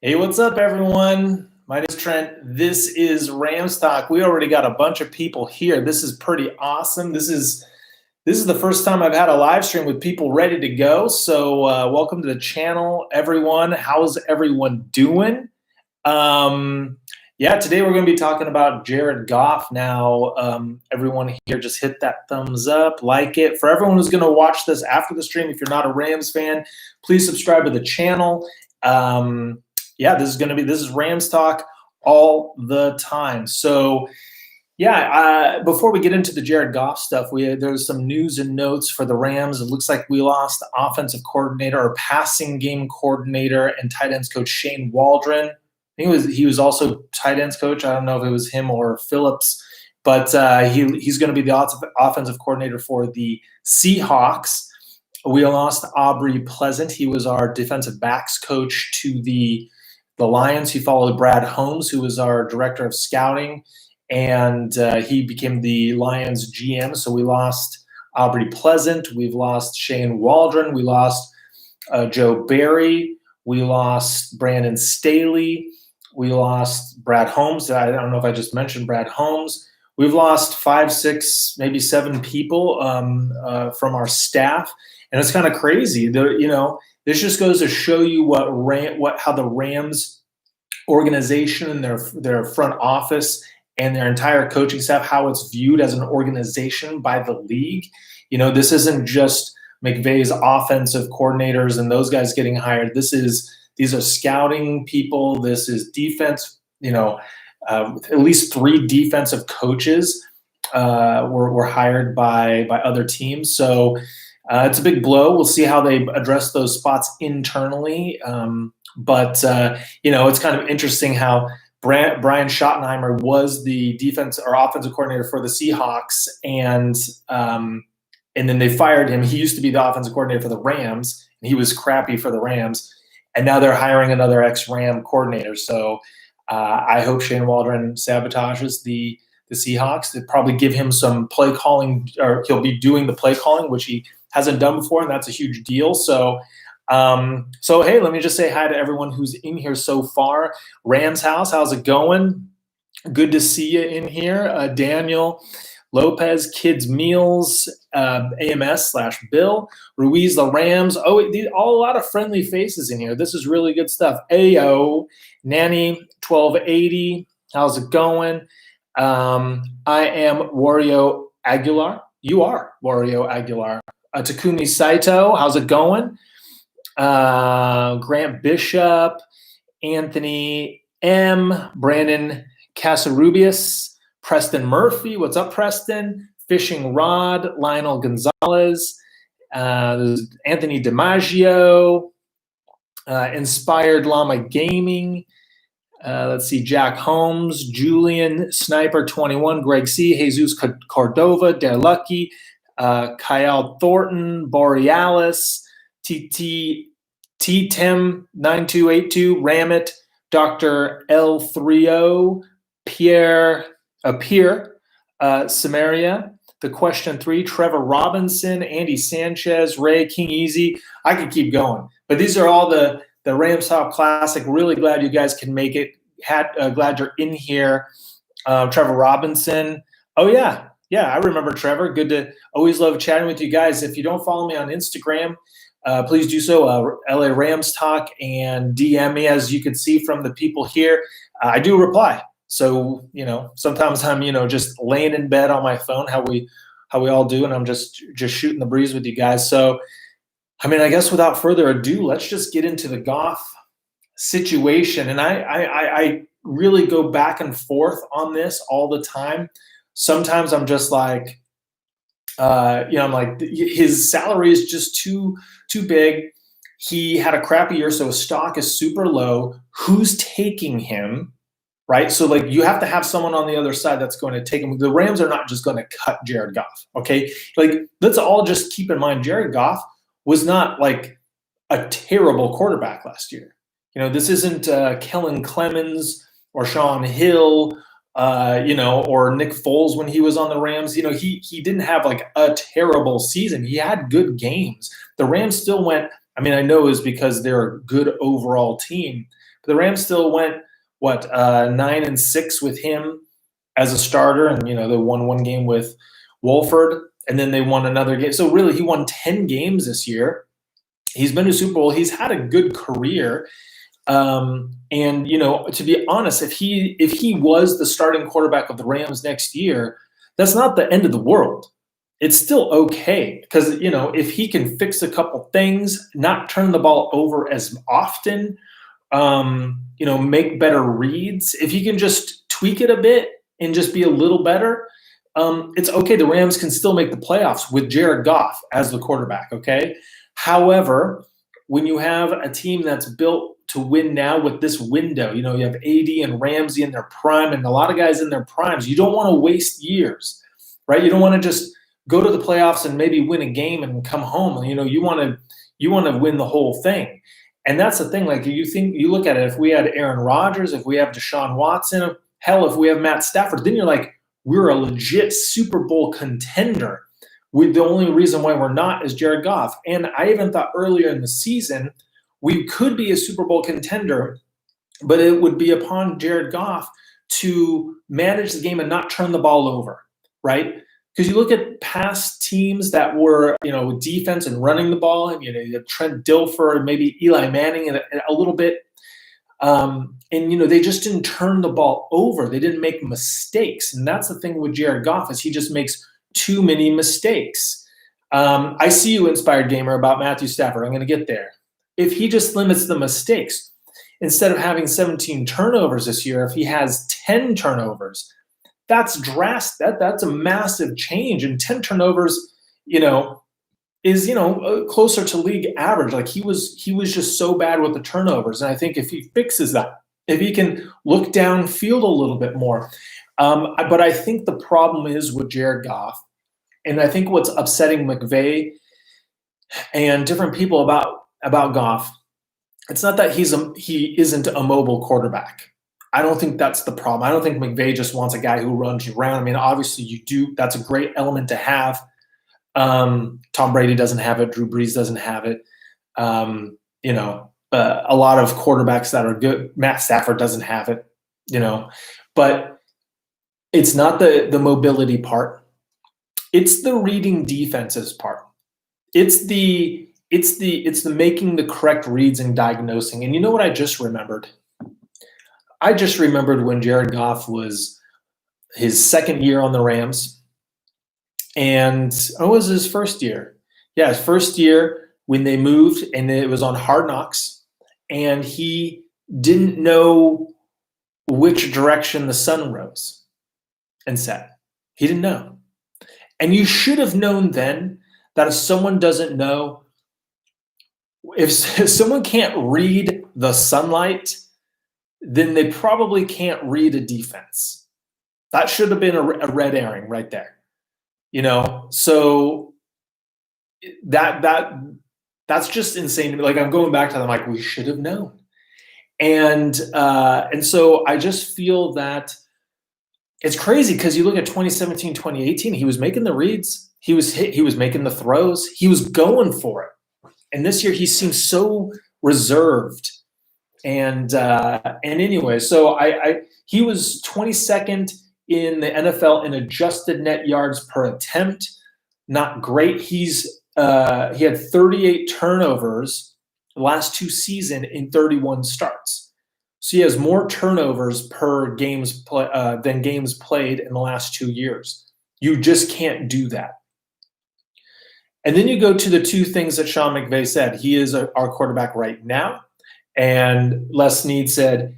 Hey, what's up, everyone? My name is Trent. This is Rams Talk. We already got a bunch of people here. This is pretty awesome. This is the first time I've had a live stream with people ready to go. So, welcome to the channel, everyone. How's everyone doing? Yeah, today we're going to be talking about Jared Goff. Now, everyone here, just hit that thumbs up, like it. For everyone who's going to watch this after the stream, if you're not a Rams fan, please subscribe to the channel. Yeah, this is Rams Talk all the time. So, yeah, before we get into the Jared Goff stuff, there's some news and notes for the Rams. It looks like we lost offensive coordinator or passing game coordinator and tight ends coach Shane Waldron. I think he was also tight ends coach. I don't know if it was him or Phillips, but he's going to be the offensive coordinator for the Seahawks. We lost Aubrey Pleasant. He was our defensive backs coach to the Lions. He followed Brad Holmes, who was our director of scouting, and he became the Lions GM. So we lost Aubrey Pleasant. We've lost Shane Waldron. We lost Joe Barry. We lost Brandon Staley. We lost Brad Holmes. I don't know if I just mentioned Brad Holmes. We've lost 5, 6, maybe 7 people from our staff, and it's kind of crazy. This just goes to show you how the Rams organization and their front office and their entire coaching staff, how it's viewed as an organization by the league. This isn't just McVay's offensive coordinators and those guys getting hired. These are scouting people. This is defense. At least 3 defensive coaches were hired by other teams. So it's a big blow. We'll see how they address those spots internally. But it's kind of interesting how Brian Schottenheimer was the defense or offensive coordinator for the Seahawks, and then they fired him. He used to be the offensive coordinator for the Rams, and he was crappy for the Rams. And now they're hiring another ex-Ram coordinator. So I hope Shane Waldron sabotages the Seahawks. They probably give him some play calling, or he'll be doing the play calling, which he hasn't done before, and that's a huge deal. So hey, let me just say hi to everyone who's in here so far. Rams House, how's it going? Good to see you in here. Daniel Lopez, Kids Meals, AMS/Bill, Ruiz, the Rams. Oh, a lot of friendly faces in here. This is really good stuff. Ayo, Nanny 1280, how's it going? I am Wario Aguilar. You are Wario Aguilar. Takumi Saito, how's it going? Grant Bishop, Anthony M, Brandon Casarubius, Preston Murphy, what's up, Preston? Fishing Rod, Lionel Gonzalez, Anthony DiMaggio, Inspired Llama Gaming. Let's see, Jack Holmes, Julian Sniper 21, Greg C, Jesus Cordova, Dare Lucky, Kyle Thornton, Borealis, T Tim 9282, Ramit, Dr. L30, Pierre Samaria, The Question 3, Trevor Robinson, Andy Sanchez, Ray King Easy. I could keep going, but these are all the Rams Talk Classic. Really glad you guys can make it. Glad you're in here. Trevor Robinson. Oh yeah, I remember Trevor. Good to always love chatting with you guys. If you don't follow me on Instagram, please do so. LA Rams Talk, and DM me. As you can see from the people here, I do reply. So, sometimes I'm, just laying in bed on my phone, how we all do, and I'm just shooting the breeze with you guys. So, I guess without further ado, let's just get into the Goff situation. And I really go back and forth on this all the time. Sometimes I'm just like, I'm like, his salary is just too big. He had a crappy year, so his stock is super low. Who's taking him? Right? So, you have to have someone on the other side that's going to take him. The Rams are not just going to cut Jared Goff, okay? Let's all just keep in mind, Jared Goff was not, a terrible quarterback last year. This isn't Kellen Clemens or Sean Hill, or Nick Foles when he was on the Rams. He didn't have, a terrible season. He had good games. The Rams still went I mean, I know is because they're a good overall team, but the Rams still went 9-6 with him as a starter, and they won one game with Wolford, and then they won another game. So really, he won 10 games this year. He's been to Super Bowl. He's had a good career. And to be honest, if he was the starting quarterback of the Rams next year, that's not the end of the world. It's still okay because if he can fix a couple things, not turn the ball over as often, make better reads, if he can just tweak it a bit and just be a little better, it's okay. The Rams can still make the playoffs with Jared Goff as the quarterback. Okay. However, when you have a team that's built to win now with this window, you have AD and Ramsey in their prime and a lot of guys in their primes. You don't want to waste years, right? You don't want to just go to the playoffs and maybe win a game and come home. You want to win the whole thing. And that's the thing. Like you look at it, if we had Aaron Rodgers, if we have Deshaun Watson, hell, if we have Matt Stafford, then you're like, we're a legit Super Bowl contender. The only reason why we're not is Jared Goff. And I even thought earlier in the season, we could be a Super Bowl contender, but it would be upon Jared Goff to manage the game and not turn the ball over, right? Because you look at past teams that were, defense and running the ball, you have Trent Dilfer, maybe Eli Manning a little bit. And they just didn't turn the ball over. They didn't make mistakes. And that's the thing with Jared Goff is he just makes too many mistakes. I see you, Inspired Gamer, about Matthew Stafford. I'm going to get there. If he just limits the mistakes, instead of having 17 turnovers this year, if he has 10 turnovers, that's drastic. That's a massive change. And 10 turnovers, is closer to league average. Like he was just so bad with the turnovers. And I think if he fixes that, if he can look downfield a little bit more, but I think the problem is with Jared Goff, and I think what's upsetting McVay and different people about Goff, it's not that he isn't a mobile quarterback. I don't think that's the problem. I don't think McVay just wants a guy who runs you around. I mean, obviously you do. That's a great element to have. Tom Brady doesn't have it. Drew Brees doesn't have it. A lot of quarterbacks that are good. Matt Stafford doesn't have it. But it's not the mobility part. It's the reading defenses part. It's the making the correct reads and diagnosing. And you know what I just remembered? I just remembered when Jared Goff was his second year on the Rams. And it was his first year. Yeah, his first year when they moved, and it was on Hard Knocks. And he didn't know which direction the sun rose and set. He didn't know. And you should have known then that if someone doesn't know, if someone can't read the sunlight, then they probably can't read a defense. That should have been a red herring right there. So that's just insane to me. Like I'm going back to them, like we should have known. And so I just feel that it's crazy because you look at 2017, 2018, he was making the reads, he was making the throws, he was going for it. And this year he seems so reserved. And anyway, so he was 22nd in the NFL in adjusted net yards per attempt. Not great. He had 38 turnovers the last two seasons in 31 starts. So he has more turnovers per games than games played in the last 2 years. You just can't do that. And then you go to the two things that Sean McVay said. He is our quarterback right now. And Les Snead said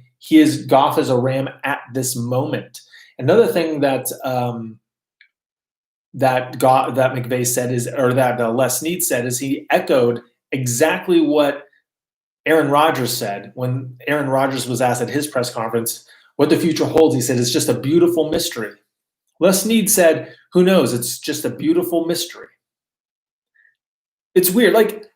Goff is a Ram at this moment. Another thing that McVay said that Les Snead said is he echoed exactly what Aaron Rodgers said when Aaron Rodgers was asked at his press conference what the future holds. He said it's just a beautiful mystery. Les Snead said, "Who knows? It's just a beautiful mystery." It's weird. Like,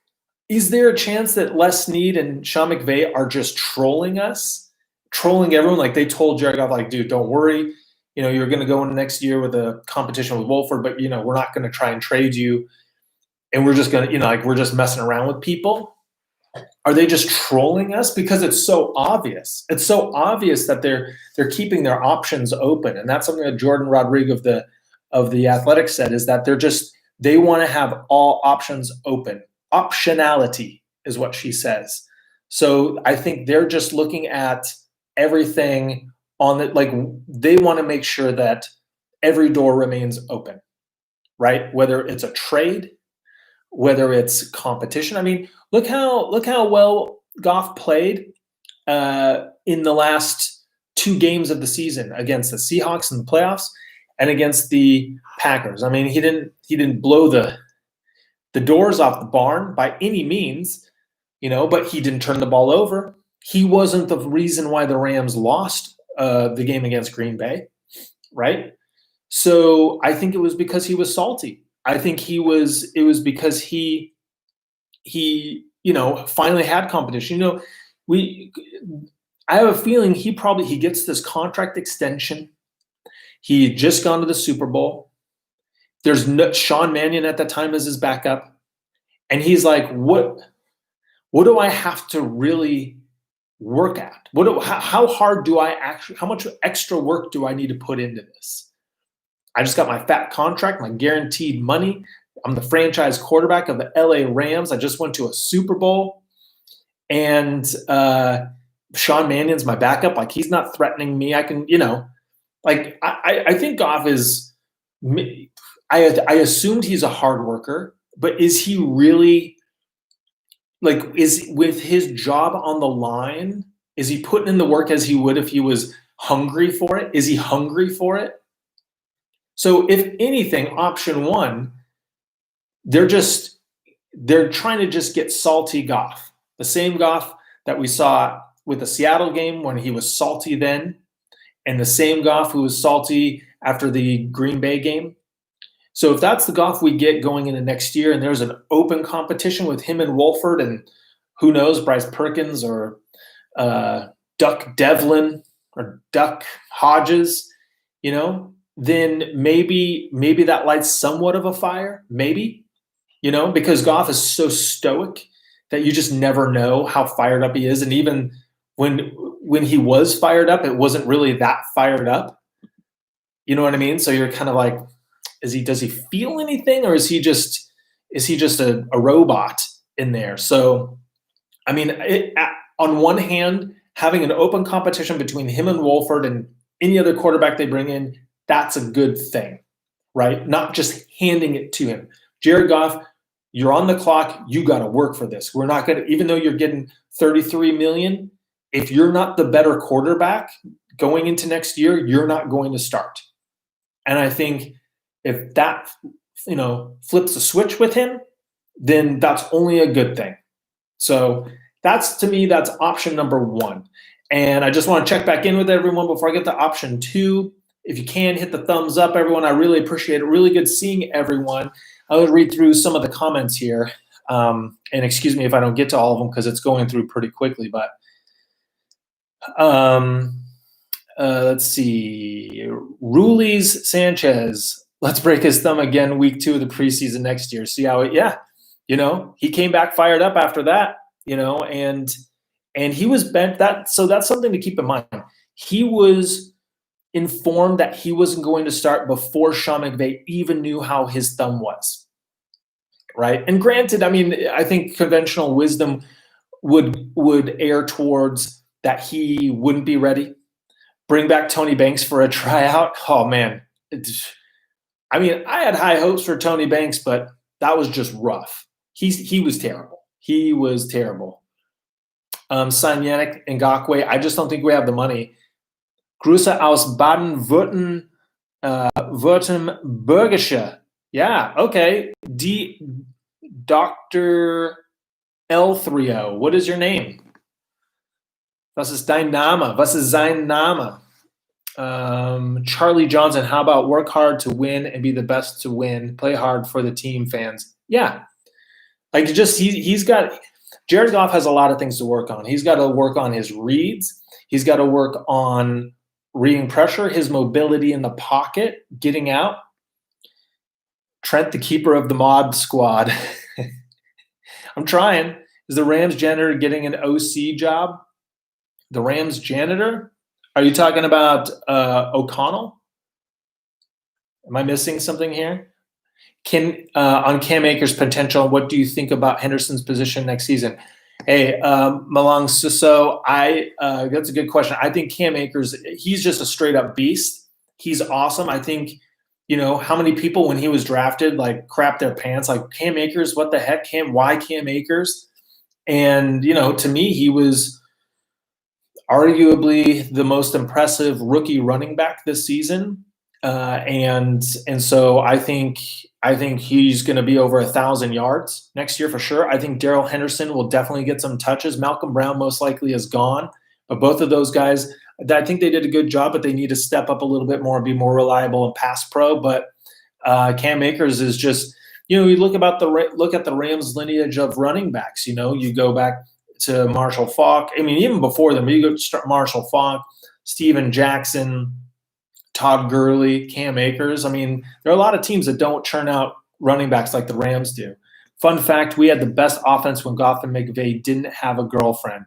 is there a chance that Les Snead and Sean McVay are just trolling us, trolling everyone? Like they told Jared Goff, like, dude, don't worry. You're going to go in next year with a competition with Wolford, but, we're not going to try and trade you. And we're just going to, we're just messing around with people. Are they just trolling us? Because it's so obvious. It's so obvious that they're keeping their options open. And that's something that Jordan Rodriguez of the Athletic said, is that they want to have all options open. Optionality is what she says. So I think they're just looking at everything on it. Like, they want to make sure that every door remains open, right? Whether it's a trade, whether it's competition. I mean, look how well Goff played in the last 2 games of the season against the Seahawks in the playoffs and against the Packers. I mean, he didn't blow the doors off the barn by any means, but he didn't turn the ball over. He wasn't the reason why the Rams lost the game against Green Bay, right? So I think it was because he was salty. I think it was because he finally had competition. I have a feeling he gets this contract extension. He had just gone to the Super Bowl. There's Sean Mannion at that time as his backup. And he's like, what do I have to really work at? How hard do I actually, how much extra work do I need to put into this? I just got my fat contract, my guaranteed money. I'm the franchise quarterback of the LA Rams. I just went to a Super Bowl. And Sean Mannion's my backup. Like, he's not threatening me. I can, I think Goff is – I assumed he's a hard worker, but is he really – is with his job on the line, is he putting in the work as he would if he was hungry for it? Is he hungry for it? So if anything, option one, they're trying to just get salty Goff. The same Goff that we saw with the Seattle game when he was salty then, and the same Goff who was salty after the Green Bay game. So if that's the Goff we get going into next year, and there's an open competition with him and Wolford, and who knows, Bryce Perkins or Duck Devlin or Duck Hodges, then maybe that lights somewhat of a fire, maybe, because Goff is so stoic that you just never know how fired up he is. And even when he was fired up, it wasn't really that fired up. You know what I mean? So you're kind of like, does he feel anything, or is he just a robot in there? So, I mean, on one hand, having an open competition between him and Wolford and any other quarterback they bring in, that's a good thing, right? Not just handing it to him. Jared Goff, you're on the clock. You got to work for this. We're not going to, even though you're getting $33 million, if you're not the better quarterback going into next year, you're not going to start. And I think if that, flips a switch with him, then that's only a good thing. So to me, that's option number one. And I just want to check back in with everyone before I get to option 2. If you can, hit the thumbs up, everyone. I really appreciate it. Really good seeing everyone. I'll read through some of the comments here. And excuse me if I don't get to all of them because it's going through pretty quickly. But let's see. Rulies Sanchez. Let's break his thumb again week 2 of the preseason next year. See how he came back fired up after that, and he was bent. So that's something to keep in mind. He was informed that he wasn't going to start before Sean McVay even knew how his thumb was, right? And granted, I mean, I think conventional wisdom would err towards that he wouldn't be ready. Bring back Tony Banks for a tryout. Oh, man. I mean, I had high hopes for Tony Banks, but that was just rough. He was terrible. He was terrible. Sign Yannick Ngakoue. I just don't think we have the money. Grüße aus Baden-Württembergische. Yeah, okay. Dr. L30. What is your name? Was ist dein Name? Was ist sein Name? Charlie Johnson, how about work hard to win and be the best to win? Play hard for the team, fans. Yeah. He's got – Jared Goff has a lot of things to work on. He's got to work on his reads. He's got to work on reading pressure, his mobility in the pocket, getting out. Trent, the keeper of the mod squad. I'm trying. Is the Rams janitor getting an OC job? The Rams janitor? Are you talking about O'Connell? Am I missing something here? On Cam Akers' potential, what do you think about Henderson's position next season? Hey, Malang Suso, that's a good question. I think Cam Akers, he's just a straight up beast. He's awesome. I think, how many people when he was drafted like crapped their pants like Cam Akers, what the heck, why Cam Akers? And, to me, he was arguably the most impressive rookie running back this season. And so I think he's going to be over 1,000 yards next year for sure. I think Darrell Henderson will definitely get some touches. Malcolm Brown most likely is gone, but both of those guys, I think they did a good job, but they need to step up a little bit more and be more reliable and pass pro. But Cam Akers is just, you look at the Rams lineage of running backs. You go back to Marshall Faulk. I mean, even before them, you go start Marshall Faulk, Steven Jackson, Todd Gurley, Cam Akers. I mean, there are a lot of teams that don't churn out running backs like the Rams do. Fun fact, we had the best offense when Goff and McVay didn't have a girlfriend.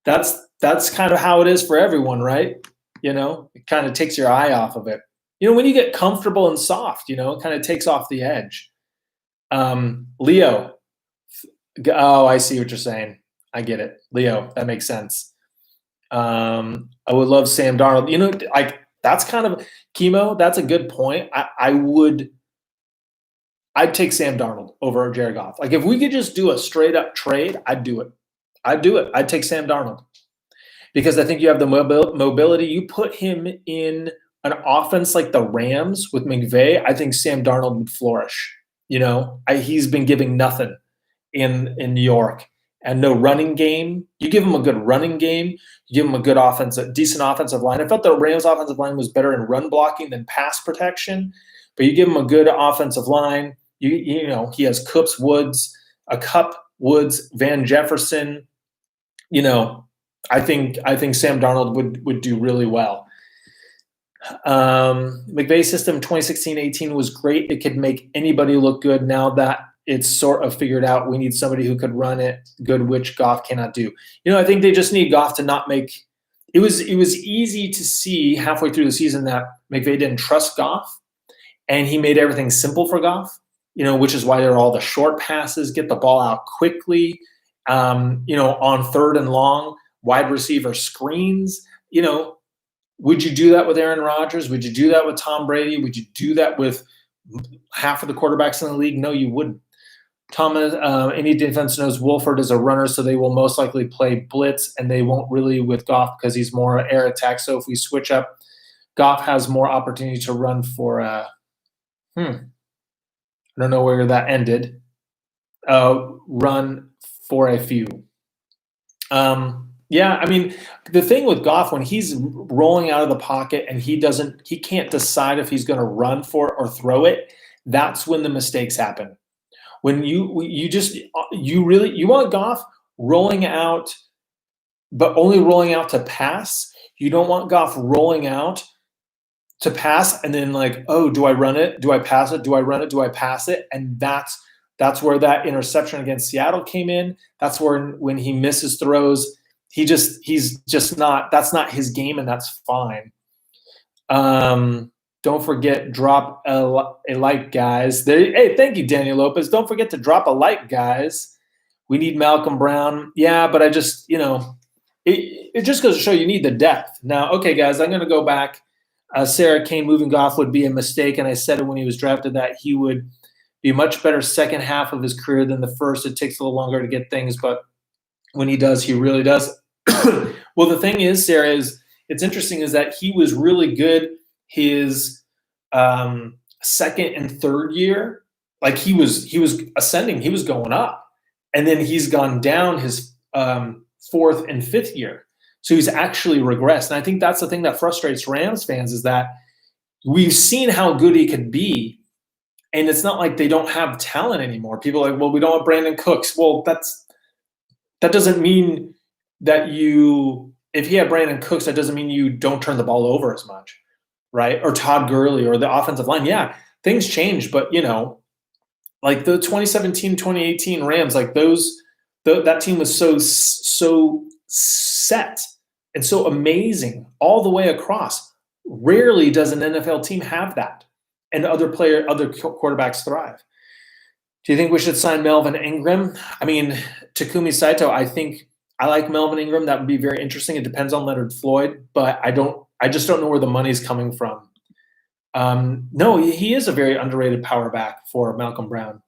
That's kind of how it is for everyone, right? It kind of takes your eye off of it. When you get comfortable and soft, it kind of takes off the edge. Leo. Oh, I see what you're saying. I get it. Leo, that makes sense. I would love Sam Darnold. That's kind of chemo. That's a good point. I'd take Sam Darnold over Jared Goff. Like if we could just do a straight up trade, I'd do it. I'd take Sam Darnold because I think you have the mobility. You put him in an offense like the Rams with McVay, I think Sam Darnold would flourish. He's been giving nothing in New York. And no running game. You give him a good running game. You give him a good decent offensive line. I felt the Rams' offensive line was better in run blocking than pass protection. But you give him a good offensive line. He has Kupp, Woods, Van Jefferson. I think Sam Darnold would do really well. McVay's system 2016-18 was great. It could make anybody look good. Now that it's sort of figured out, we need somebody who could run it good, which Goff cannot do. I think they just need Goff to not make – it was easy to see halfway through the season that McVay didn't trust Goff, and he made everything simple for Goff, which is why there are all the short passes, get the ball out quickly, on 3rd and long, wide receiver screens. Would you do that with Aaron Rodgers? Would you do that with Tom Brady? Would you do that with half of the quarterbacks in the league? No, you wouldn't. Thomas, any defense knows Wolford is a runner, so they will most likely play blitz, and they won't really with Goff because he's more air attack. So if we switch up, Goff has more opportunity to run for I don't know where that ended. Run for a few. Yeah, I mean, the thing with Goff, when he's rolling out of the pocket and he can't decide if he's going to run for it or throw it, that's when the mistakes happen. When you want Goff rolling out, but only rolling out to pass. You don't want Goff rolling out to pass and then like, oh, do I run it? Do I pass it? Do I run it? Do I pass it? And that's where that interception against Seattle came in. That's where when he misses throws, he's just not. That's not his game, and that's fine. Don't forget, drop a like, guys. Hey, thank you, Daniel Lopez. Don't forget to drop a like, guys. We need Malcolm Brown. Yeah, but I just, it just goes to show you need the depth. Now, okay, guys, I'm going to go back. Sarah Kane moving Goff would be a mistake, and I said it when he was drafted that he would be much better second half of his career than the first. It takes a little longer to get things, but when he does, he really does. Well, the thing is, Sarah, it's interesting is that he was really good his second and third year. Like he was ascending, he was going up, and then he's gone down his fourth and fifth year. So he's actually regressed. And I think that's the thing that frustrates Rams fans is that we've seen how good he could be, and it's not like they don't have talent anymore. People are like, well, we don't have Brandon Cooks. Well, that doesn't mean that if you have Brandon Cooks, that doesn't mean you don't turn the ball over as much, right? Or Todd Gurley or the offensive line. Yeah, things change, but Like the 2017, 2018 Rams, like that team was so set and so amazing all the way across. Rarely does an NFL team have that, and other quarterbacks thrive. Do you think we should sign Melvin Ingram? I mean, Takumi Saito, I like Melvin Ingram. That would be very interesting. It depends on Leonard Floyd, but I just don't know where the money's coming from. No, he is a very underrated power back for Malcolm Brown.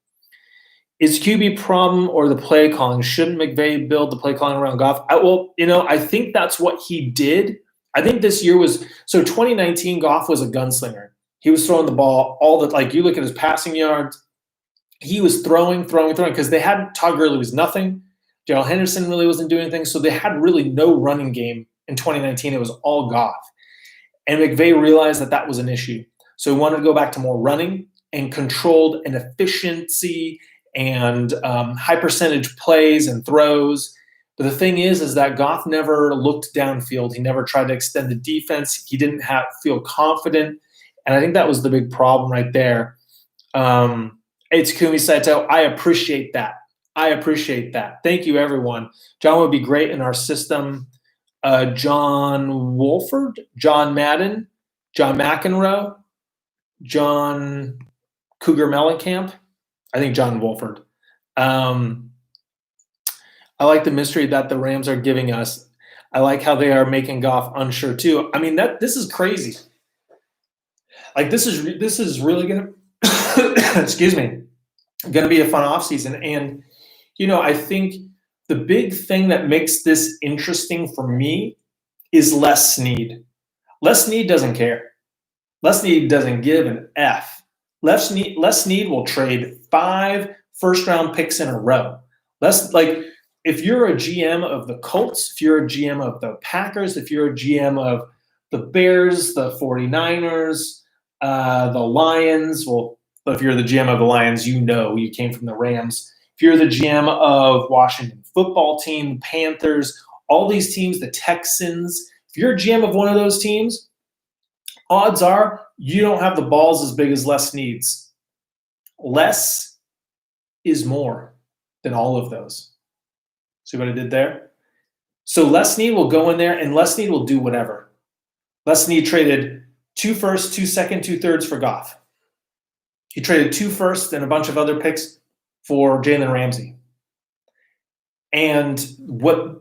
Is QB problem or the play calling? Shouldn't McVay build the play calling around Goff? I think that's what he did. I think this year was – so 2019, Goff was a gunslinger. He was throwing the ball like you look at his passing yards, he was throwing because they had – Todd Gurley was nothing. Darrell Henderson really wasn't doing anything. So they had really no running game in 2019. It was all Goff. And McVay realized that was an issue. So he wanted to go back to more running and controlled and efficiency and high percentage plays and throws. But the thing is that Goff never looked downfield. He never tried to extend the defense. He didn't feel confident. And I think that was the big problem right there. It's Kumi Saito. I appreciate that. Thank you, everyone. John would be great in our system. John Wolford, John Madden, John McEnroe, John Cougar Mellencamp. I think John Wolford. I like the mystery that the Rams are giving us. I like how they are making Goff unsure too. I mean, this is crazy. Like this is really gonna excuse me, gonna be a fun offseason. And I think the big thing that makes this interesting for me is Les Snead. Les Snead doesn't care. Les Snead doesn't give an F. Les Snead will trade 5 first-round picks in a row. If you're a GM of the Colts, if you're a GM of the Packers, if you're a GM of the Bears, the 49ers, the Lions, if you're the GM of the Lions, you came from the Rams. If you're the GM of Washington football team, Panthers, all these teams, the Texans, if you're a GM of one of those teams, odds are you don't have the balls as big as Les Snead's. Less is more than all of those. See what I did there? So Les Snead will go in there, and Les Snead will do whatever. Les Snead traded 2 firsts, 2 seconds, 2 thirds for Goff. He traded 2 firsts and a bunch of other picks for Jalen Ramsey. And what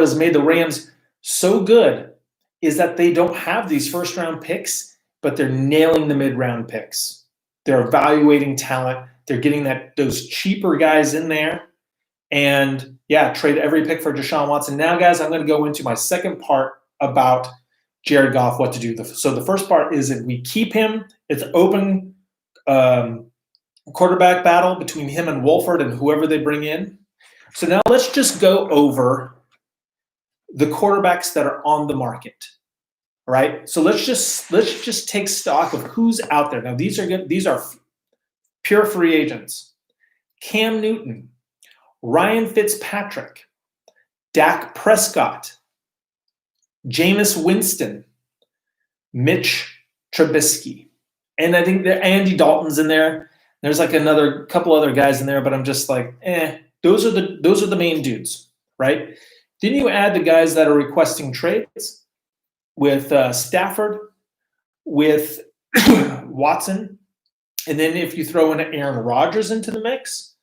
has made the Rams so good is that they don't have these first-round picks, but they're nailing the mid-round picks. They're evaluating talent. They're getting those cheaper guys in there. And, trade every pick for Deshaun Watson. Now, guys, I'm going to go into my second part about Jared Goff, what to do. So the first part is if we keep him, it's open quarterback battle between him and Wolford and whoever they bring in. So now let's just go over the quarterbacks that are on the market. All right. So let's just take stock of who's out there. Now these are good. These are pure free agents. Cam Newton, Ryan Fitzpatrick, Dak Prescott, Jameis Winston, Mitch Trubisky. And I think that Andy Dalton's in there. There's like another couple other guys in there, but I'm just like, those are the main dudes, right? Then you add the guys that are requesting trades with Stafford, with Watson, and then if you throw in Aaron Rodgers into the mix,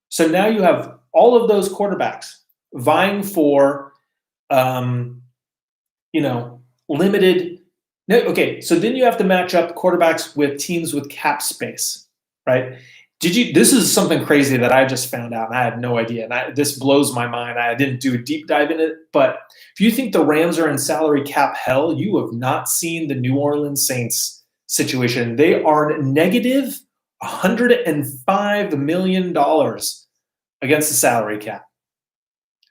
so now you have all of those quarterbacks vying for, limited. Okay, so then you have to match up quarterbacks with teams with cap space, right? This is something crazy that I just found out, and I had no idea, and this blows my mind. I didn't do a deep dive in it, but if you think the Rams are in salary cap hell, you have not seen the New Orleans Saints situation. They are negative $105 million against the salary cap.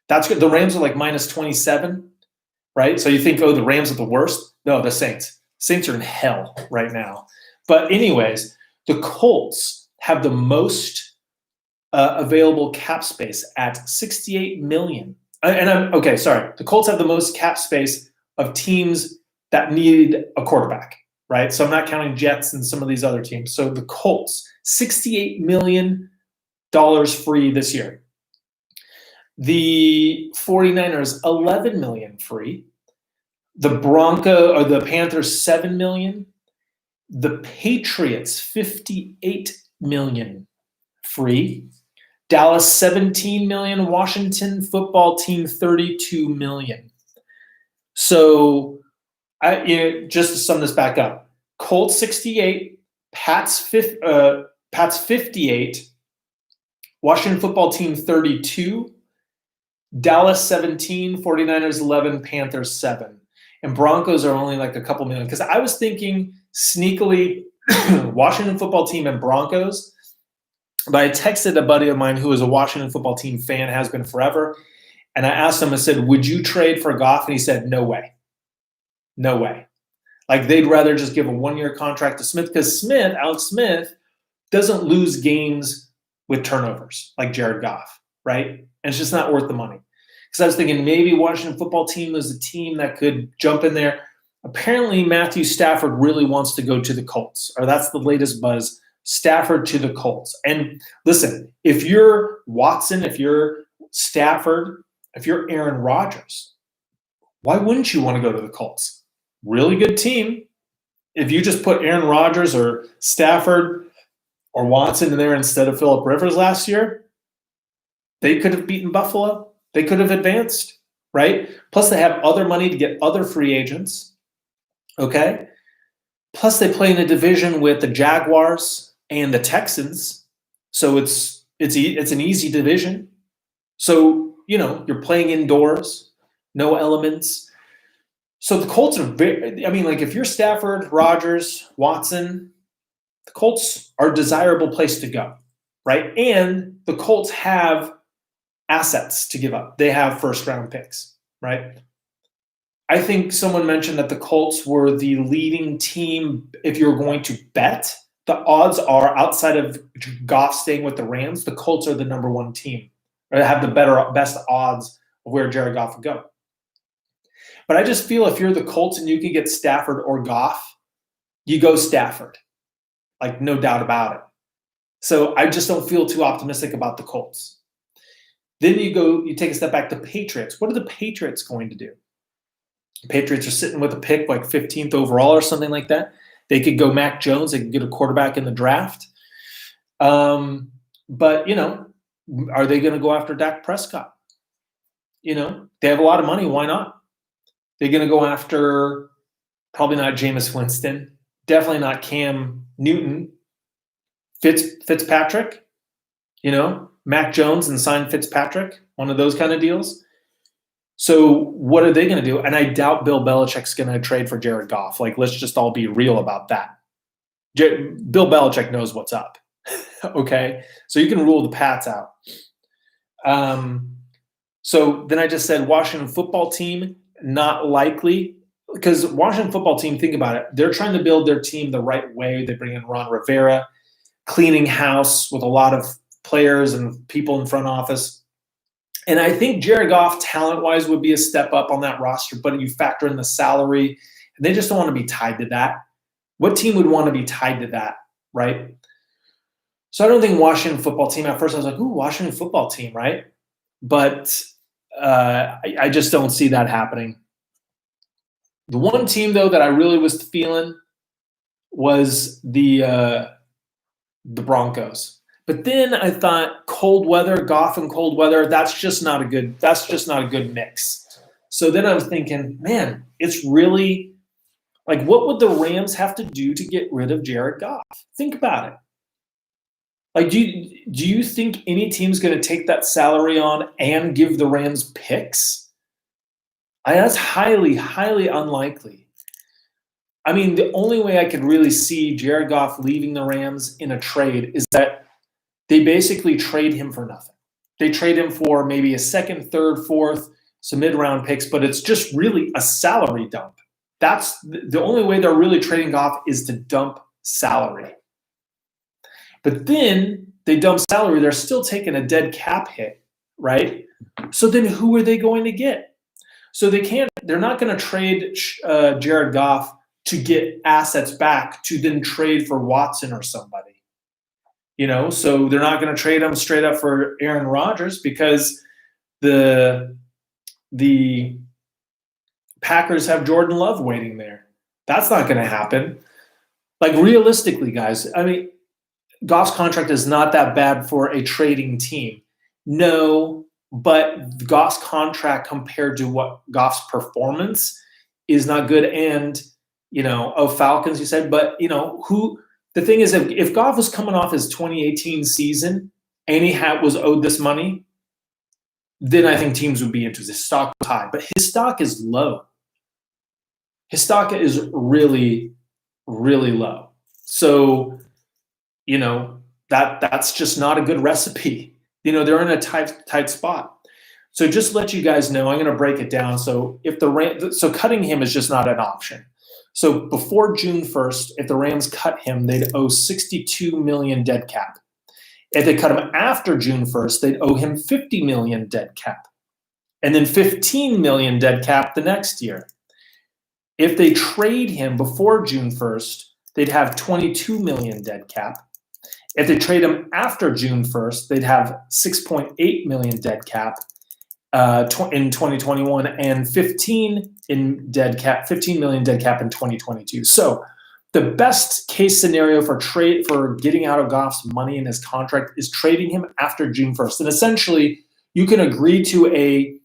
That's good. The Rams are like minus 27, right? So you think, the Rams are the worst? No, the Saints. Saints are in hell right now. But anyways, the Colts have the most available cap space at $68 million. The Colts have the most cap space of teams that need a quarterback. right? So I'm not counting Jets and some of these other teams. So the Colts, $68 million free this year. The 49ers, $11 million free. The Panthers, $7 million. The Patriots, $58 million free. Dallas, $17 million. Washington football team, $32 million. So just to sum this back up, Colts 68, Pats 58, Washington football team 32, Dallas 17, 49ers 11, Panthers 7. And Broncos are only like a couple million. Because I was thinking sneakily Washington football team and Broncos. But I texted a buddy of mine who is a Washington football team fan, has been forever. And I asked him, I said, would you trade for Goff? And he said, no way. No way. Like they'd rather just give a 1-year contract to Smith because Alex Smith, doesn't lose games with turnovers like Jared Goff, right? And it's just not worth the money. Because I was thinking maybe Washington football team was a team that could jump in there. Apparently Matthew Stafford really wants to go to the Colts, or that's the latest buzz, Stafford to the Colts. And listen, if you're Watson, if you're Stafford, if you're Aaron Rodgers, why wouldn't you want to go to the Colts? Really good team. If you just put Aaron Rodgers or Stafford or Watson in there instead of Phillip Rivers last year, they could have beaten Buffalo. They could have advanced, right? Plus they have other money to get other free agents, okay? Plus they play in a division with the Jaguars and the Texans, so it's an easy division. So, you're playing indoors, no elements. So the Colts are if you're Stafford, Rodgers, Watson, the Colts are a desirable place to go, right? And the Colts have assets to give up. They have first-round picks, right? I think someone mentioned that the Colts were the leading team if you're going to bet. The odds are, outside of Goff staying with the Rams, the Colts are the number one team, or have the best odds of where Jared Goff would go. But I just feel if you're the Colts and you can get Stafford or Goff, you go Stafford. Like, no doubt about it. So I just don't feel too optimistic about the Colts. Then you take a step back to Patriots. What are the Patriots going to do? The Patriots are sitting with a pick like 15th overall or something like that. They could go Mac Jones. They could get a quarterback in the draft. But, are they going to go after Dak Prescott? They have a lot of money. Why not? They're going to go after probably not Jameis Winston. Definitely not Cam Newton. Fitzpatrick, Mac Jones and sign Fitzpatrick, one of those kind of deals. So what are they going to do? And I doubt Bill Belichick's going to trade for Jared Goff. Like, let's just all be real about that. Bill Belichick knows what's up. Okay? So you can rule the Pats out. So then I just said Washington football team, not likely. Because Washington football team, think about it. They're trying to build their team the right way. They bring in Ron Rivera, cleaning house with a lot of players and people in front office. And I think Jared Goff, talent-wise, would be a step up on that roster, but you factor in the salary, and they just don't want to be tied to that. What team would want to be tied to that, right? So I don't think Washington football team, at first I was like, ooh, Washington football team, right? But I just don't see that happening. The one team, though, that I really was feeling was the Broncos. But then I thought cold weather, Goff and cold weather, that's just not a good mix. So then I was thinking, man, it's really like, what would the Rams have to do to get rid of Jared Goff? Think about it. Like, do you think any team's going to take that salary on and give the Rams picks? That's highly, highly unlikely. I mean, the only way I could really see Jared Goff leaving the Rams in a trade is that they basically trade him for nothing. They trade him for maybe a second, third, fourth, some mid-round picks, but it's just really a salary dump. That's the only way they're really trading Goff, is to dump salary. But then they dump salary, they're still taking a dead cap hit, right? So then who are they going to get? So they're not going to trade Jared Goff to get assets back to then trade for Watson or somebody. So they're not going to trade him straight up for Aaron Rodgers because the Packers have Jordan Love waiting there. That's not going to happen. Like, realistically, guys, I mean, Goff's contract is not that bad for a trading team. No, but Goff's contract compared to what Goff's performance is not good. And, Falcons, you said, but, the thing is, if Goff was coming off his 2018 season and he was owed this money, then I think teams would be interested. His stock was high, but his stock is low. His stock is really, really low. So, that's just not a good recipe. They're in a tight spot. So just to let you guys know, I'm going to break it down. So so cutting him is just not an option. So before June 1st, if the Rams cut him, they'd owe $62 million dead cap. If they cut him after June 1st, they'd owe him $50 million dead cap. And then $15 million dead cap the next year. If they trade him before June 1st, they'd have $22 million dead cap. If they trade him after June 1st, they'd have $6.8 million dead cap in 2021 and $15 million dead cap in 2022. So the best case scenario for getting out of Goff's money in his contract is trading him after June 1st. And essentially, you can agree to a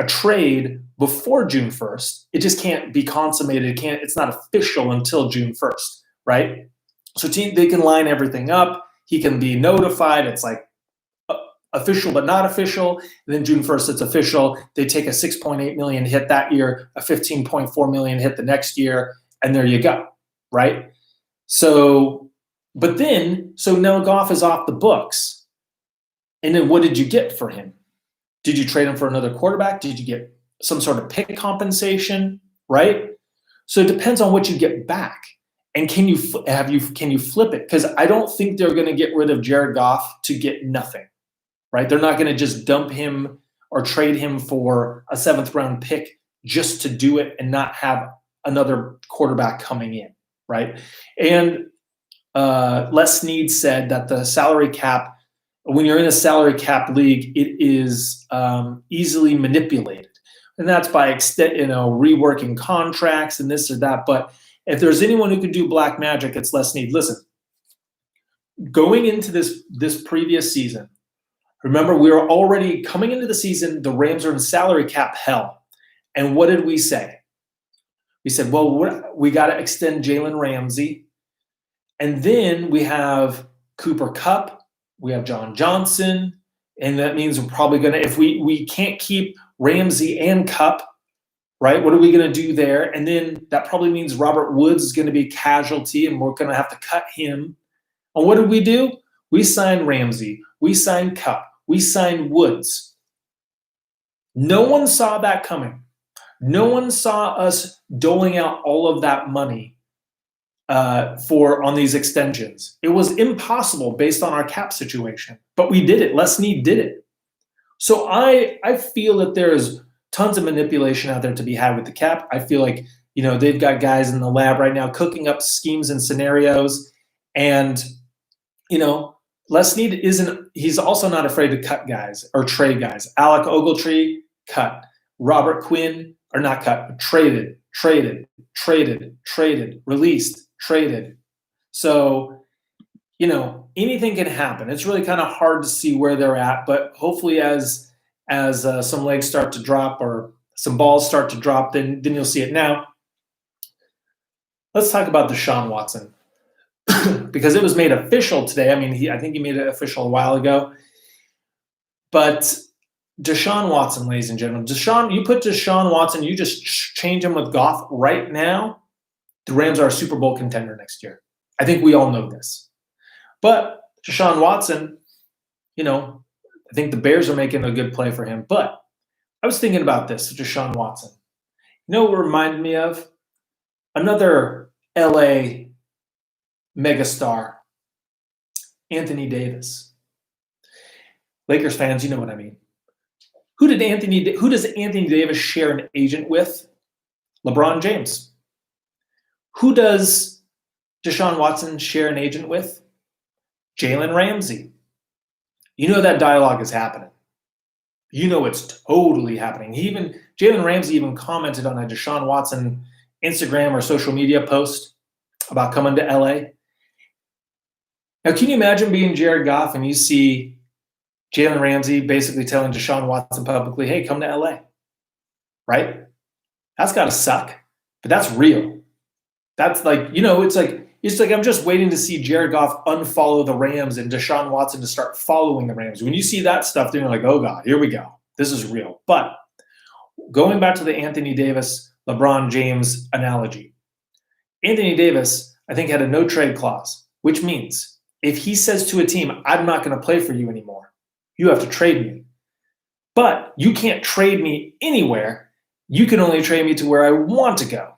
trade before June 1st. It just can't be consummated. It's not official until June 1st, right? So they can line everything up. He can be notified. It's like official but not official. And then June 1st, it's official. They take a $6.8 million hit that year, a $15.4 million hit the next year, and there you go, right? So now Goff is off the books. And then what did you get for him? Did you trade him for another quarterback? Did you get some sort of pick compensation, right? So it depends on what you get back. And can you flip it? Because I don't think they're going to get rid of Jared Goff to get nothing, right? They're not going to just dump him or trade him for a 7th round pick just to do it and not have another quarterback coming in, right? And Les Snead said that the salary cap, when you're in a salary cap league, it is easily manipulated. And that's by reworking contracts and this or that. But if there's anyone who can do black magic, it's Les Snead. Listen, going into this previous season, remember, we were already coming into the season, the Rams are in salary cap hell. And what did we say? We said, well, we got to extend Jalen Ramsey. And then we have Cooper Kupp, we have John Johnson, and that means we're probably going to, if we can't keep Ramsey and Kupp, right? What are we going to do there? And then that probably means Robert Woods is going to be a casualty, and we're going to have to cut him. And what did we do? We signed Ramsey. We signed Kupp. We signed Woods. No one saw that coming. No one saw us doling out all of that money on these extensions. It was impossible based on our cap situation, but we did it. Les Snead did it. So I feel that there's tons of manipulation out there to be had with the cap. I feel like, they've got guys in the lab right now cooking up schemes and scenarios. And, Les Snead he's also not afraid to cut guys or trade guys. Alec Ogletree, cut. Robert Quinn, or not cut, but traded, released, traded. So, anything can happen. It's really kind of hard to see where they're at, but hopefully as some legs start to drop or some balls start to drop, then you'll see it. Now, let's talk about Deshaun Watson because it was made official today. I mean, I think he made it official a while ago. But Deshaun Watson, ladies and gentlemen, you put Deshaun Watson, you just change him with Goff right now, the Rams are a Super Bowl contender next year. I think we all know this. But Deshaun Watson, I think the Bears are making a good play for him. But I was thinking about this, Deshaun Watson. You know what it reminded me of? Another LA megastar, Anthony Davis. Lakers fans, you know what I mean. Who does Anthony Davis share an agent with? LeBron James. Who does Deshaun Watson share an agent with? Jalen Ramsey. You know that dialogue is happening. You know it's totally happening. Jalen Ramsey even commented on a Deshaun Watson Instagram or social media post about coming to LA. Now, can you imagine being Jared Goff and you see Jalen Ramsey basically telling Deshaun Watson publicly, hey, come to LA, right? That's got to suck, but that's real. That's like, it's like I'm just waiting to see Jared Goff unfollow the Rams and Deshaun Watson to start following the Rams. When you see that stuff, then you're like, oh God, here we go. This is real. But going back to the Anthony Davis, LeBron James analogy, Anthony Davis, I think, had a no trade clause, which means if he says to a team, I'm not going to play for you anymore, you have to trade me. But you can't trade me anywhere. You can only trade me to where I want to go.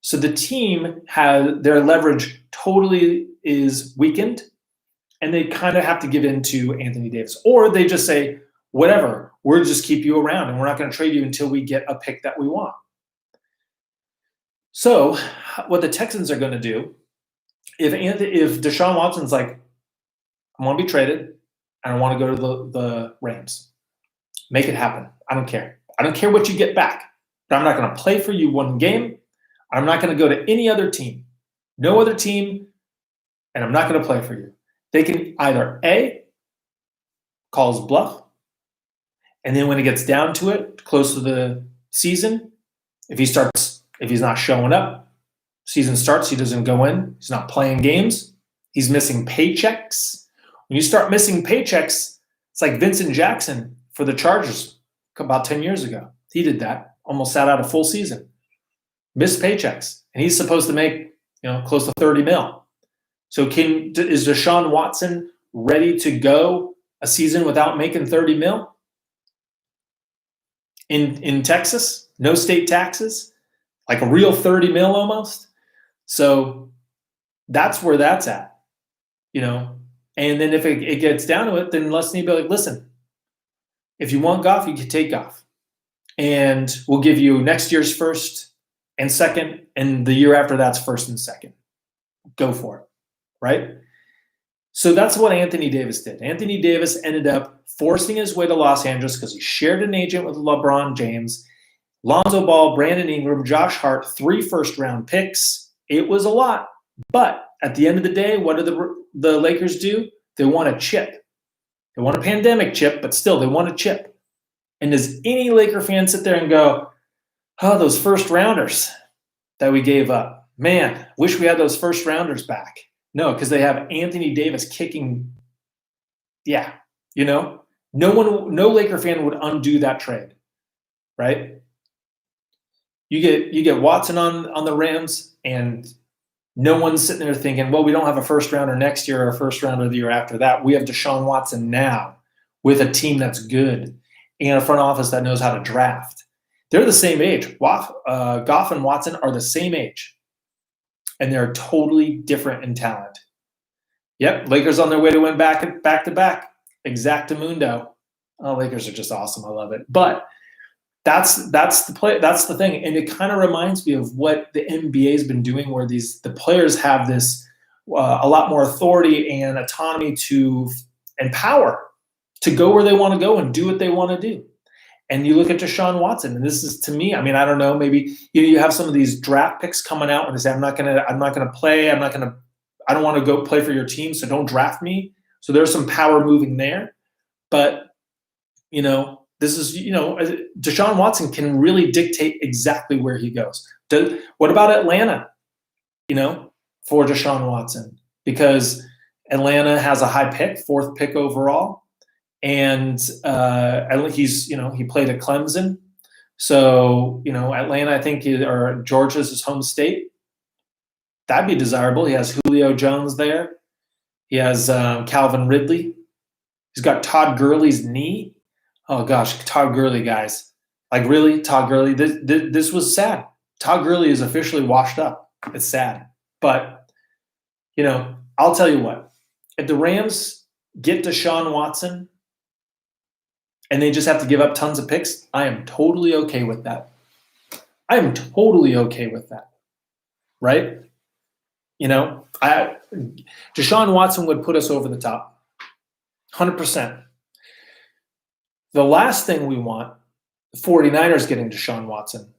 So the team has their leverage totally is weakened, and they kind of have to give in to Anthony Davis. Or they just say, whatever, we'll just keep you around, and we're not going to trade you until we get a pick that we want. So what the Texans are going to do, if Deshaun Watson's like, I want to be traded, and I want to go to the Rams, make it happen. I don't care. I don't care what you get back, but I'm not going to play for you one game. I'm not going to go to any other team, no other team, and I'm not going to play for you. They can either A, call his bluff, and then when it gets down to it, close to the season, if he's not showing up, season starts, he doesn't go in, he's not playing games, he's missing paychecks. When you start missing paychecks, it's like Vincent Jackson for the Chargers about 10 years ago. He did that, almost sat out a full season. Missed paychecks, and he's supposed to make close to 30 mil. So is Deshaun Watson ready to go a season without making 30 mil in Texas? No state taxes, like a real 30 mil almost. So that's where that's at, And then if it gets down to it, then let's be like, listen, if you want Goff, you can take Goff, and we'll give you next year's first and second, and the year after that's first and second. Go for it, right? So that's what Anthony Davis did. Anthony Davis ended up forcing his way to Los Angeles because he shared an agent with LeBron James, Lonzo Ball, Brandon Ingram, Josh Hart, 3 first-round picks. It was a lot. But at the end of the day, what do the Lakers do? They want a chip. They want a pandemic chip, but still, they want a chip. And does any Laker fan sit there and go, oh, those first rounders that we gave up. Man, wish we had those first rounders back. No, because they have Anthony Davis kicking. Yeah, no Laker fan would undo that trade, right? You get Watson on the Rams, and no one's sitting there thinking, well, we don't have a first rounder next year or a first rounder the year after that. We have Deshaun Watson now with a team that's good and a front office that knows how to draft. They're the same age. Goff and Watson are the same age, and they're totally different in talent. Yep, Lakers on their way to win back to back. Exactamundo. Oh, Lakers are just awesome. I love it. But that's the play. That's the thing, and it kind of reminds me of what the NBA has been doing, where the players have this a lot more authority and autonomy and power to go where they want to go and do what they want to do. And you look at Deshaun Watson, and this is, to me, I don't know, maybe you have some of these draft picks coming out and they say, I'm not gonna play, I don't want to go play for your team, so don't draft me. So there's some power moving there. But this is, Deshaun Watson can really dictate exactly where he goes. What about Atlanta, for Deshaun Watson? Because Atlanta has a high pick, 4th pick overall. And he's, he played at Clemson. So, Atlanta, I think, or Georgia's his home state. That'd be desirable. He has Julio Jones there. He has Calvin Ridley. He's got Todd Gurley's knee. Oh, gosh, Todd Gurley, guys. Like, really, Todd Gurley? This was sad. Todd Gurley is officially washed up. It's sad. But, I'll tell you what. If the Rams get Deshaun Watson, and they just have to give up tons of picks, I am totally okay with that. I am totally okay with that. right? Deshaun Watson would put us over the top, 100%. The last thing we want, the 49ers getting Deshaun Watson.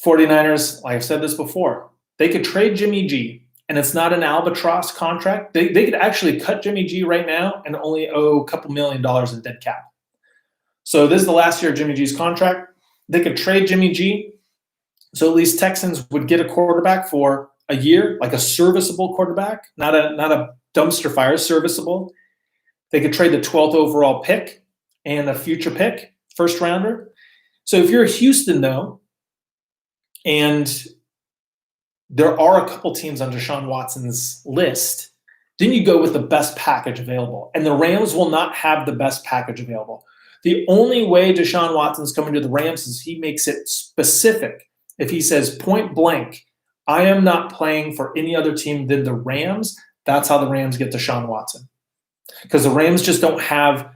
49ers, like I've said this before, they could trade Jimmy G, and it's not an albatross contract. They could actually cut Jimmy G right now and only owe a couple $1 million in dead cap. So this is the last year of Jimmy G's contract. They could trade Jimmy G, so at least Texans would get a quarterback for a year, like a serviceable quarterback, not a dumpster fire, serviceable. They could trade the 12th overall pick and a future pick, first rounder. So if you're Houston, though, and there are a couple teams on Deshaun Watson's list, then you go with the best package available. And the Rams will not have the best package available. The only way Deshaun Watson's coming to the Rams is he makes it specific. If he says point blank, I am not playing for any other team than the Rams, that's how the Rams get Deshaun Watson. Because the Rams just don't have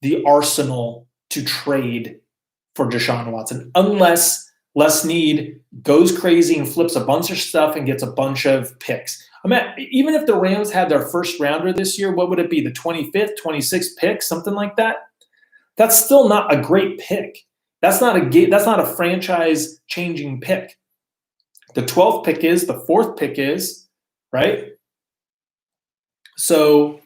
the arsenal to trade for Deshaun Watson unless Les Snead goes crazy and flips a bunch of stuff and gets a bunch of picks. I mean, even if the Rams had their first rounder this year, what would it be? The 25th, 26th pick, something like that? That's still not a great pick. That's not a franchise-changing pick. The 12th pick is, the 4th pick is, right? So,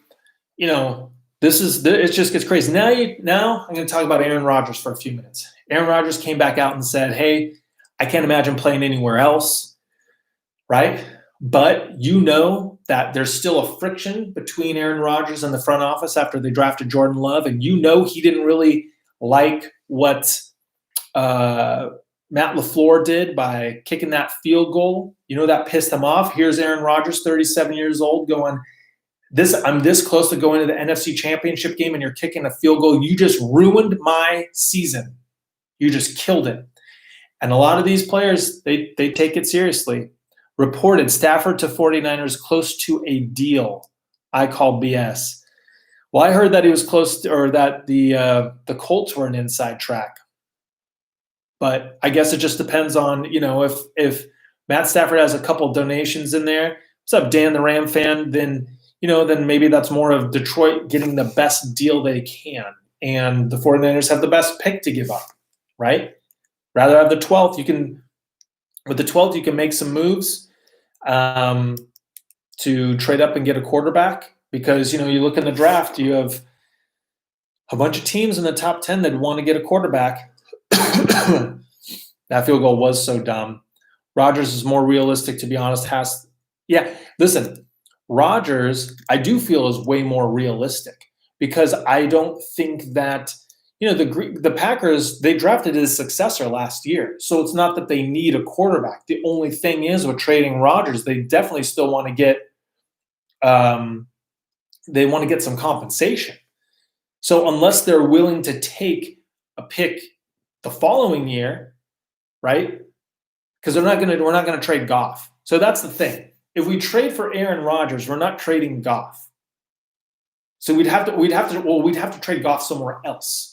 it just gets crazy. Now I'm going to talk about Aaron Rodgers for a few minutes. Aaron Rodgers came back out and said, hey, I can't imagine playing anywhere else, right? But that there's still a friction between Aaron Rodgers and the front office after they drafted Jordan Love, and he didn't really like what Matt LaFleur did by kicking that field goal. That pissed him off. Here's Aaron Rodgers, 37 years old, going, I'm this close to going to the NFC Championship game, and you're kicking a field goal. You just ruined my season. You just killed it. And a lot of these players, they take it seriously. Reported Stafford to 49ers close to a deal. I call BS. Well, I heard that he was close to, or that the Colts were an inside track. But I guess it just depends on, if Matt Stafford has a couple donations in there. What's up, Dan, the Ram fan? Then maybe that's more of Detroit getting the best deal they can. And the 49ers have the best pick to give up, right? Rather have the 12th. With the 12th, you can make some moves to trade up and get a quarterback because, you look in the draft, you have a bunch of teams in the top 10 that want to get a quarterback. That field goal was so dumb. Rodgers is more realistic, to be honest. Rodgers, I do feel, is way more realistic because I don't think that, the Packers, they drafted his successor last year. So it's not that they need a quarterback. The only thing is with trading Rodgers, they definitely still want to get some compensation. So unless they're willing to take a pick the following year, right? Because we're not going to trade Goff. So that's the thing. If we trade for Aaron Rodgers, we're not trading Goff. So we'd have to trade Goff somewhere else.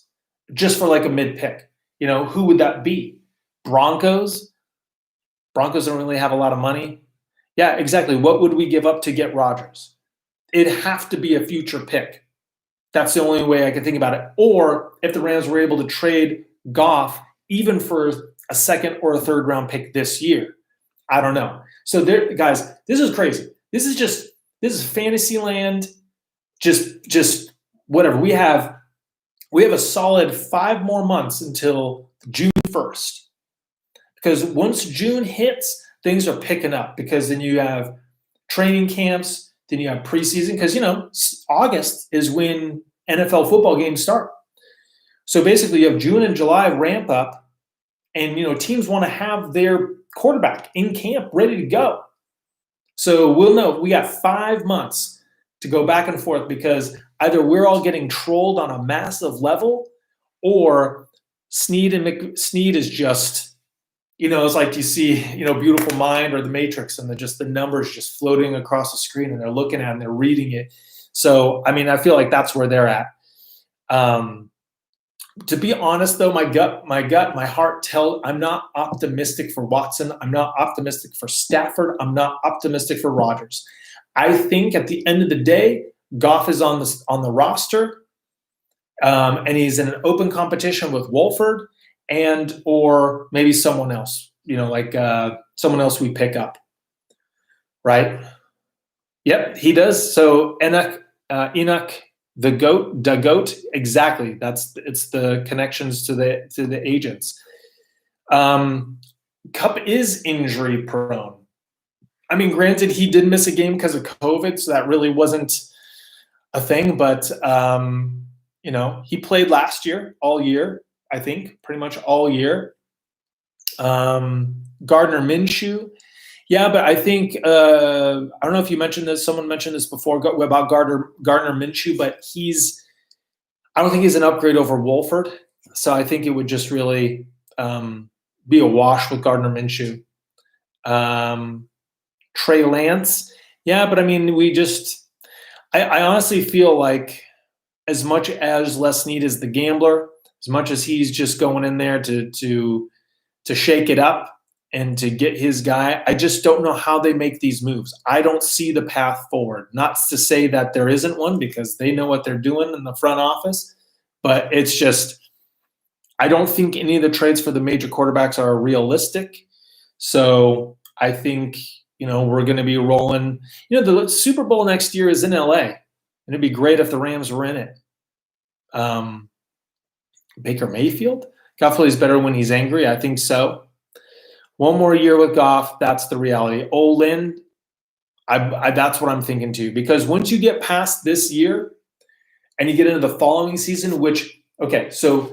Just for like a mid pick. Who would that be? Broncos? Broncos don't really have a lot of money. Yeah, exactly. What would we give up to get Rodgers? It'd have to be a future pick. That's the only way I can think about it. Or if the Rams were able to trade Goff even for a second or a third round pick this year. I don't know. So guys, this is crazy. This is fantasy land. Just whatever. We have a solid 5 more months until June 1st. Because once June hits, things are picking up because then you have training camps, then you have preseason because, August is when NFL football games start. So basically you have June and July ramp up and, teams want to have their quarterback in camp ready to go. So we'll know we got 5 months to go back and forth because either we're all getting trolled on a massive level or Snead is just, it's like you see, Beautiful Mind or The Matrix and the numbers just floating across the screen and they're looking at it and they're reading it. So, I feel like that's where they're at. To be honest, though, my heart I'm not optimistic for Watson. I'm not optimistic for Stafford. I'm not optimistic for Rodgers. I think at the end of the day, Goff is on the roster, and he's in an open competition with Wolford and or maybe someone else. Like someone else we pick up, right? Yep, he does. So Enoch. The goat, exactly. It's the connections to the agents. Cup is injury prone. I mean, granted, he did miss a game because of COVID, so that really wasn't a thing. But he played last year, all year. I think pretty much all year. Gardner Minshew. Yeah, but I think I don't know if you mentioned this. Someone mentioned this before about Gardner Minshew, but I don't think he's an upgrade over Wolford. So I think it would just really be a wash with Gardner Minshew. Trey Lance, yeah, but I mean, I honestly feel like as much as Les Snead is the gambler, as much as he's just going in there to shake it up and to get his guy, I just don't know how they make these moves. I don't see the path forward. Not to say that there isn't one, because they know what they're doing in the front office, but it's just, I don't think any of the trades for the major quarterbacks are realistic. So I think, we're going to be rolling. The Super Bowl next year is in LA, and it'd be great if the Rams were in it. Baker Mayfield? Goff plays better when he's angry. I think so. One more year with Goff, that's the reality. Olin, that's what I'm thinking too. Because once you get past this year and you get into the following season, so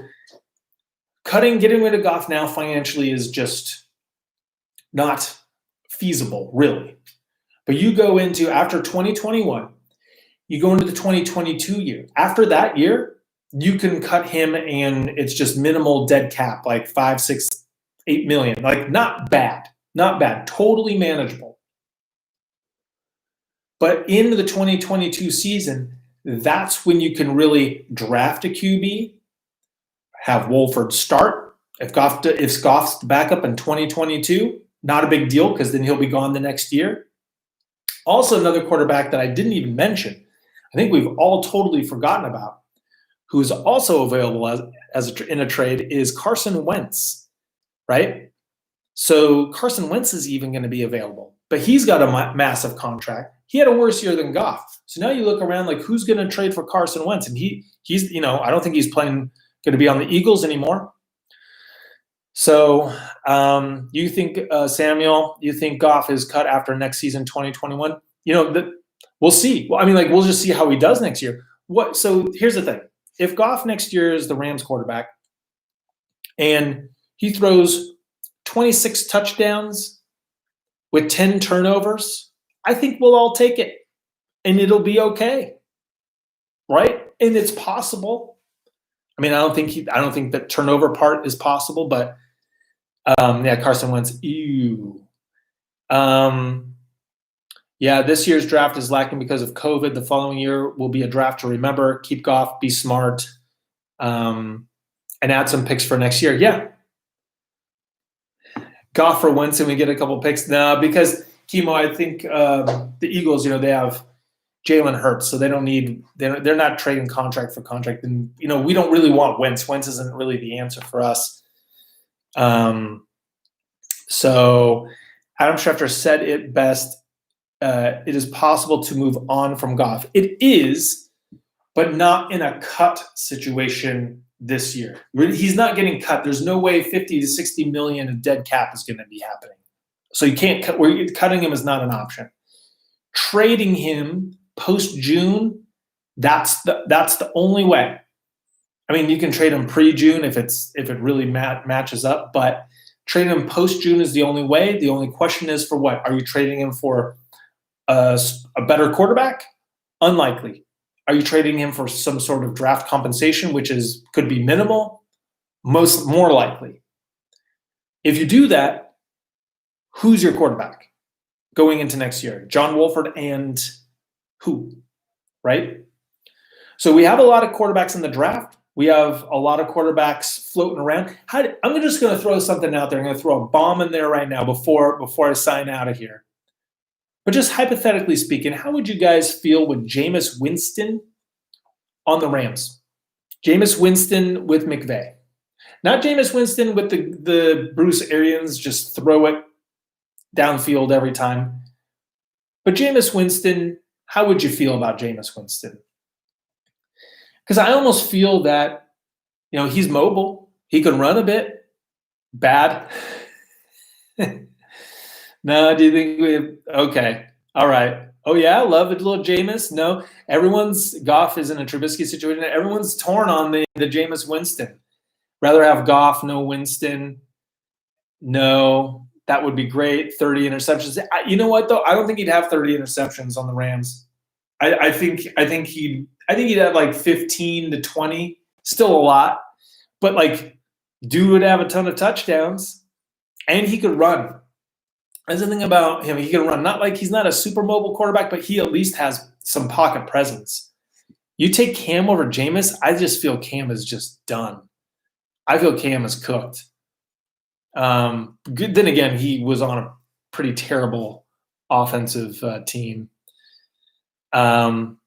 getting rid of Goff now financially is just not feasible, really. But you go into, after 2021, you go into the 2022 year. After that year, you can cut him and it's just minimal dead cap, like 5, 6, 8 million. Like, not bad, totally manageable. But in the 2022 season, that's when you can really draft a QB, have Wolford start. If Goff's the backup in 2022, not a big deal, because then he'll be gone the next year. Also, another quarterback that I didn't even mention, I think we've all totally forgotten about, who is also available in a trade, is Carson Wentz, right? So Carson Wentz is even going to be available, but he's got a massive contract. He had a worse year than Goff. So now you look around, like, who's going to trade for Carson Wentz? And he's I don't think he's going to be on the Eagles anymore. So you think, Samuel, you think Goff is cut after next season, 2021? We'll see. Well, I mean, we'll just see how he does next year. So here's the thing. If Goff next year is the Rams quarterback and he throws 26 touchdowns with 10 turnovers, I think we'll all take it and it'll be okay. Right? And it's possible. I mean, I don't think the turnover part is possible, but Carson Wentz. Ew. This year's draft is lacking because of COVID. The following year will be a draft to remember. Keep Goff, be smart, and add some picks for next year. Yeah. Goff for Wentz, and we get a couple picks. No, because Kimo, I think the Eagles, they have Jalen Hurts, so they're not trading contract for contract. And, we don't really want Wentz. Wentz isn't really the answer for us. So Adam Schefter said it best. It is possible to move on from Goff. It is, but not in a cut situation this year. He's not getting cut. There's no way 50 to 60 million of dead cap is going to be happening. So you can't cut. Cutting him is not an option. Trading him post-June, that's the only way. I mean, you can trade him pre-June if it really matches up, but trading him post-June is the only way. The only question is for what? Are you trading him for a better quarterback? Unlikely. Are you trading him for some sort of draft compensation, which could be minimal? More likely. If you do that, who's your quarterback going into next year? John Wolford and who? Right? So we have a lot of quarterbacks in the draft. We have a lot of quarterbacks floating around. I'm just going to throw something out there. I'm going to throw a bomb in there right now before I sign out of here. But just hypothetically speaking, how would you guys feel with Jameis Winston on the Rams? Jameis Winston with McVay. Not Jameis Winston with the Bruce Arians, just throw it downfield every time. But Jameis Winston, how would you feel about Jameis Winston? Because I almost feel that, he's mobile. He can run a bit. Bad. No, do you think okay. All right. Oh, yeah, love it, little Jameis. No, Goff is in a Trubisky situation. Everyone's torn on the Jameis Winston. Rather have Goff, no Winston. No, that would be great. 30 interceptions. You know what, though? I don't think he'd have 30 interceptions on the Rams. I think he'd have like 15 to 20. Still a lot. But, dude would have a ton of touchdowns. And he could run. That's the thing about him. He can run. Not like he's not a super mobile quarterback, but he at least has some pocket presence. You take Cam over Jameis, I just feel Cam is just done. I feel Cam is cooked. Then again, he was on a pretty terrible offensive team. Wow,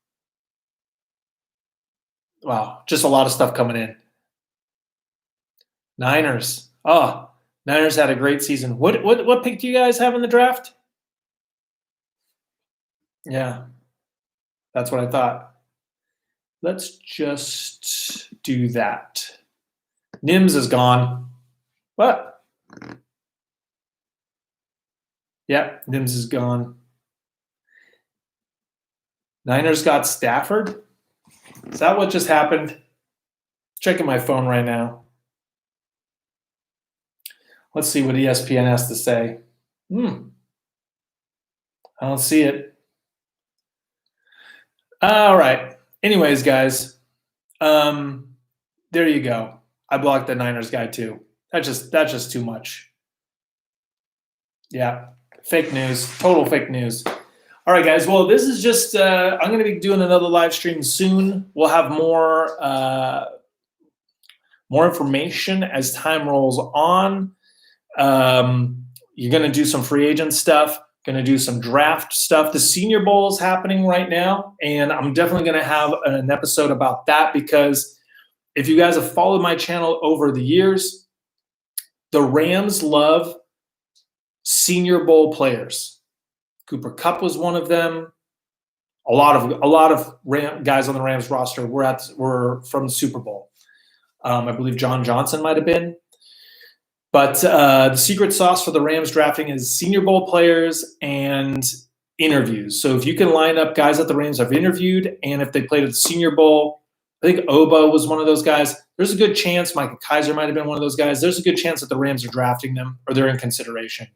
just a lot of stuff coming in. Niners. Oh, Niners had a great season. What pick do you guys have in the draft? Yeah, that's what I thought. Let's just do that. Nims is gone. What? Yeah, Nims is gone. Niners got Stafford? Is that what just happened? Checking my phone right now. Let's see what ESPN has to say. I don't see it. All right. Anyways, guys, there you go. I blocked the Niners guy too. That's just too much. Yeah, fake news. Total fake news. All right, guys. Well, this is just. I'm going to be doing another live stream soon. We'll have more information as time rolls on. You're going to do some free agent stuff, going to do some draft stuff. The Senior Bowl is happening right now, and I'm definitely going to have an episode about that because if you guys have followed my channel over the years, the Rams love Senior Bowl players. Cooper Kupp was one of them. A lot of guys on the Rams roster were from the Super Bowl. I believe John Johnson might have been. But the secret sauce for the Rams drafting is Senior Bowl players and interviews. So if you can line up guys that the Rams have interviewed, and if they played at the Senior Bowl, I think Oba was one of those guys. There's a good chance Michael Kaiser might have been one of those guys. There's a good chance that the Rams are drafting them or they're in consideration.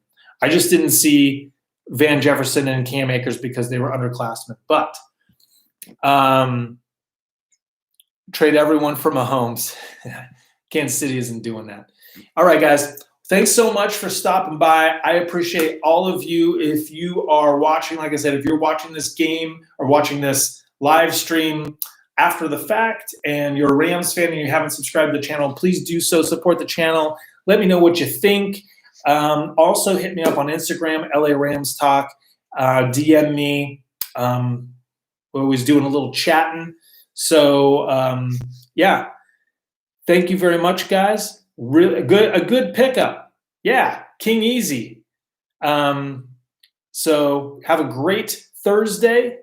I just didn't see Van Jefferson and Cam Akers because they were underclassmen. But trade everyone for Mahomes. Kansas City isn't doing that. All right, guys. Thanks so much for stopping by. I appreciate all of you. If you are watching, like I said, if you're watching this game or watching this live stream after the fact and you're a Rams fan and you haven't subscribed to the channel, please do so. Support the channel. Let me know what you think. Also, hit me up on Instagram, LA Rams Talk. DM me. We're always doing a little chatting. So, yeah. Thank you very much, guys. Really good, a good pickup. Yeah, King Easy. So have a great Thursday.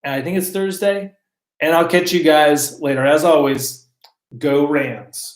I think it's Thursday. And I'll catch you guys later. As always, go Rams.